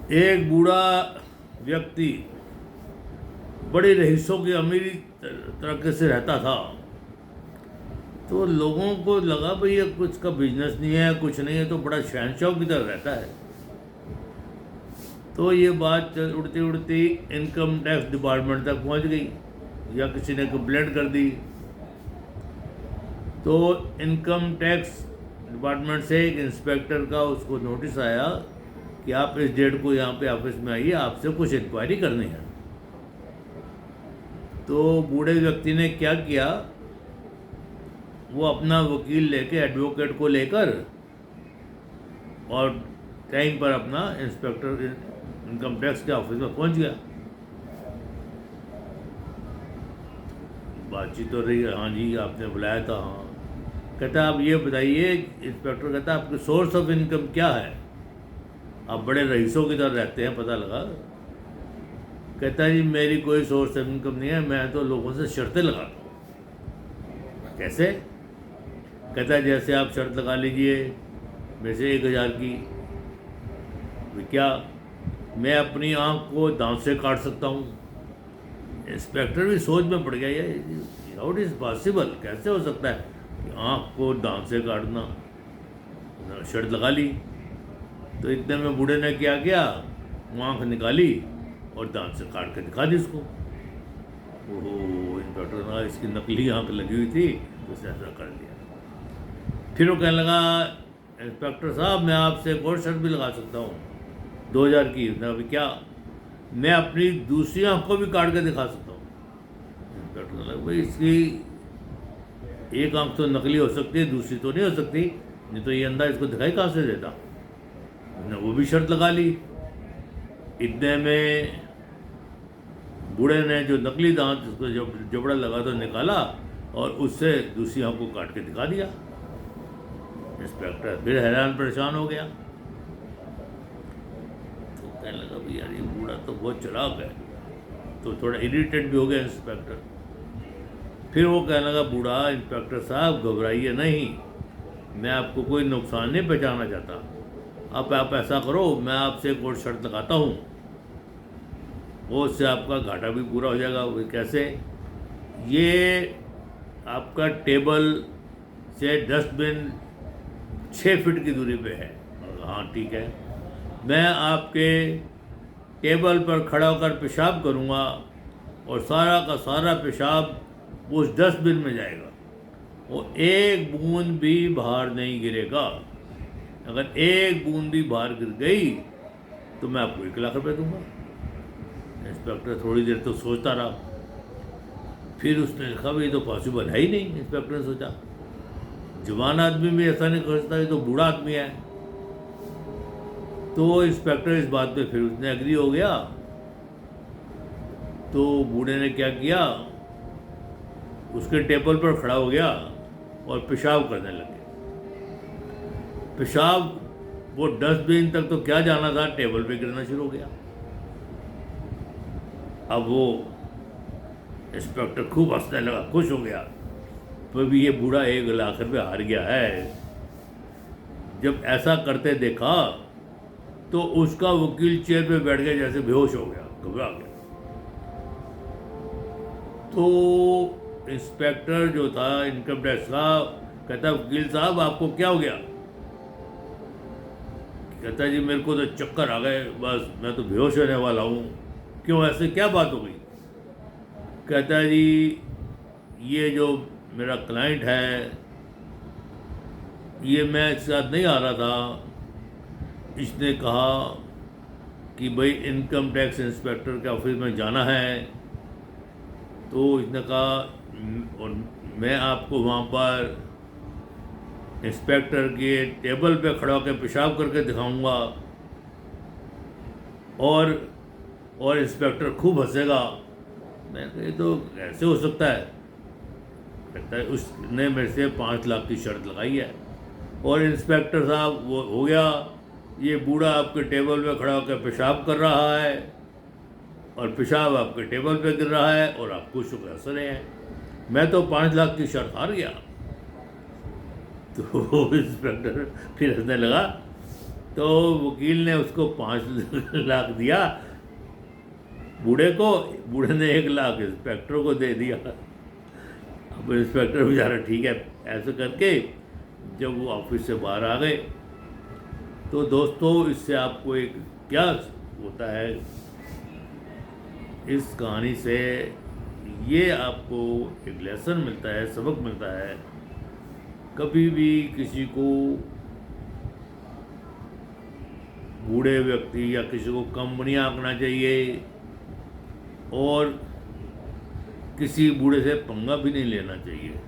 एक बूढ़ा व्यक्ति बड़ी रईसों की अमीरी तरीके से रहता था। तो लोगों को लगा भाई ये कुछ का बिजनेस नहीं है, कुछ नहीं है, तो बड़ा शहंशाह की तरह रहता है। तो ये बात उड़ती उड़ती इनकम टैक्स डिपार्टमेंट तक पहुंच गई, या किसी ने कंप्लेंट कर दी। तो इनकम टैक्स डिपार्टमेंट से एक इंस्पेक्टर का उसको नोटिस आया कि आप इस डेट को यहाँ पे ऑफिस में आइए, आपसे कुछ इंक्वायरी करनी है। तो बूढ़े व्यक्ति ने क्या किया, वो अपना वकील लेके, एडवोकेट को लेकर, और टाइम पर अपना इंस्पेक्टर इनकम टैक्स के ऑफिस में पहुंच गया। बातचीत तो रही, हाँ जी आपने बुलाया था, हाँ। कहता आप ये बताइए, इंस्पेक्टर कहता आपकी सोर्स ऑफ इनकम क्या है, आप बड़े रईसों की तरह रहते हैं पता लगा। कहता जी मेरी कोई सोर्स ऑफ इनकम नहीं है, मैं तो लोगों से शर्तें लगाता हूँ। कैसे? कहता है जैसे आप शर्त लगा लीजिए मेरे से 1000 की, क्या मैं अपनी आँख को दांत से काट सकता हूँ? इंस्पेक्टर भी सोच में पड़ गया, ये हाउ इट इज़ पॉसिबल, कैसे हो सकता है कि आँख को दांत से काटना? शर्त लगा ली। तो इतने में बूढ़े ने क्या किया, वो आँख निकाली और दांत से काट के दिखा दी उसको। ओहो, इंस्पेक्टर ने इसकी नकली आँख लगी हुई थी, तो उसने ऐसा कर लिया। फिर वो कहने लगा इंस्पेक्टर साहब मैं आपसे एक और शर्त भी लगा सकता हूँ 2000 की। अभी क्या? मैं अपनी दूसरी आँख को भी काट के दिखा सकता हूँ। इंस्पेक्टर ने लगा भाई इसकी एक आँख तो नकली हो सकती है, दूसरी तो नहीं हो सकती, नहीं तो ये अंधा इसको दिखाई कहाँ से देता। उसने वो भी शर्त लगा ली। इतने में बूढ़े ने जो नकली दांत उसको जबड़ा लगा तो निकाला और उससे दूसरी आँख को काट के दिखा दिया। इंस्पेक्टर फिर हैरान परेशान हो गया। तो कहने लगा भाई यार ये बूढ़ा तो बहुत चालाक है। तो थोड़ा इरिटेट भी हो गया इंस्पेक्टर। फिर वो कहने लगा बूढ़ा इंस्पेक्टर साहब घबराइए नहीं, मैं आपको कोई नुकसान नहीं पहुंचाना चाहता। अब आप ऐसा करो, मैं आपसे एक और शर्त लगाता हूँ, वो उससे आपका घाटा भी पूरा हो जाएगा। वो कैसे? ये आपका टेबल से डस्टबिन 6 फीट की दूरी पे है। हाँ ठीक है, मैं आपके टेबल पर खड़ा होकर पेशाब करूँगा और सारा का सारा पेशाब उस डस्टबिन में जाएगा, वो एक बूंद भी बाहर नहीं गिरेगा। अगर एक बूंद भी बाहर गिर गई तो मैं आपको 1 लाख रुपए दूंगा। इंस्पेक्टर थोड़ी देर तो सोचता रहा, फिर उसने लिखा भाई तो पॉसिबल है ही नहीं। इंस्पेक्टर ने सोचा जवान आदमी भी ऐसा नहीं कर सकता, ये तो बूढ़ा आदमी है। तो इंस्पेक्टर इस बात पे फिर उसने एग्री हो गया। तो बूढ़े ने क्या किया, उसके टेबल पर खड़ा हो गया और पेशाब करने लगे। पेशाब वो डस्टबिन तक तो क्या जाना था, टेबल पे गिरना शुरू हो गया। अब वो इंस्पेक्टर खूब हंसने लगा, खुश हो गया, तो भी ये बूढ़ा 1 लाख रुपये हार गया है। जब ऐसा करते देखा तो उसका वकील चेयर पे बैठ गया, जैसे बेहोश हो गया, घबरा गया। तो इंस्पेक्टर जो था इनकम टैक्स का कहता वकील साहब आपको क्या हो गया? कहता जी मेरे को तो चक्कर आ गए, बस मैं तो बेहोश होने वाला हूँ। क्यों, ऐसे क्या बात हो गई? कहता जी ये जो मेरा क्लाइंट है, ये मैं इसके साथ नहीं आ रहा था, इसने कहा कि भाई इनकम टैक्स इंस्पेक्टर के ऑफिस में जाना है। तो इसने कहा और मैं आपको वहाँ पर इंस्पेक्टर के टेबल पे खड़ा होकर पेशाब करके दिखाऊंगा और इंस्पेक्टर खूब हंसेगा। मैं कहा ये तो ऐसे हो सकता है? कहता है उसने मेरे से 5 लाख की शर्त लगाई है। और इंस्पेक्टर साहब वो हो गया, ये बूढ़ा आपके टेबल पे खड़ा होकर पेशाब कर रहा है और पेशाब आपके टेबल पे गिर रहा है और आप खुश होकर हंस रहे हैं। मैं तो 5 लाख की शर्त हार गया। तो इंस्पेक्टर फिर हंसने लगा तो वकील ने उसको 5 लाख दिया बूढ़े को, बूढ़े ने 1 लाख इंस्पेक्टर को दे दिया। अब इंस्पेक्टर बेचारा ठीक है, ऐसे करके जब वो ऑफिस से बाहर आ गए, तो दोस्तों इससे आपको एक क्या होता है, इस कहानी से ये आपको एक लेसन मिलता है, सबक मिलता है, कभी भी किसी को, बूढ़े व्यक्ति या किसी को कम नहीं आंकना चाहिए, और किसी बूढ़े से पंगा भी नहीं लेना चाहिए।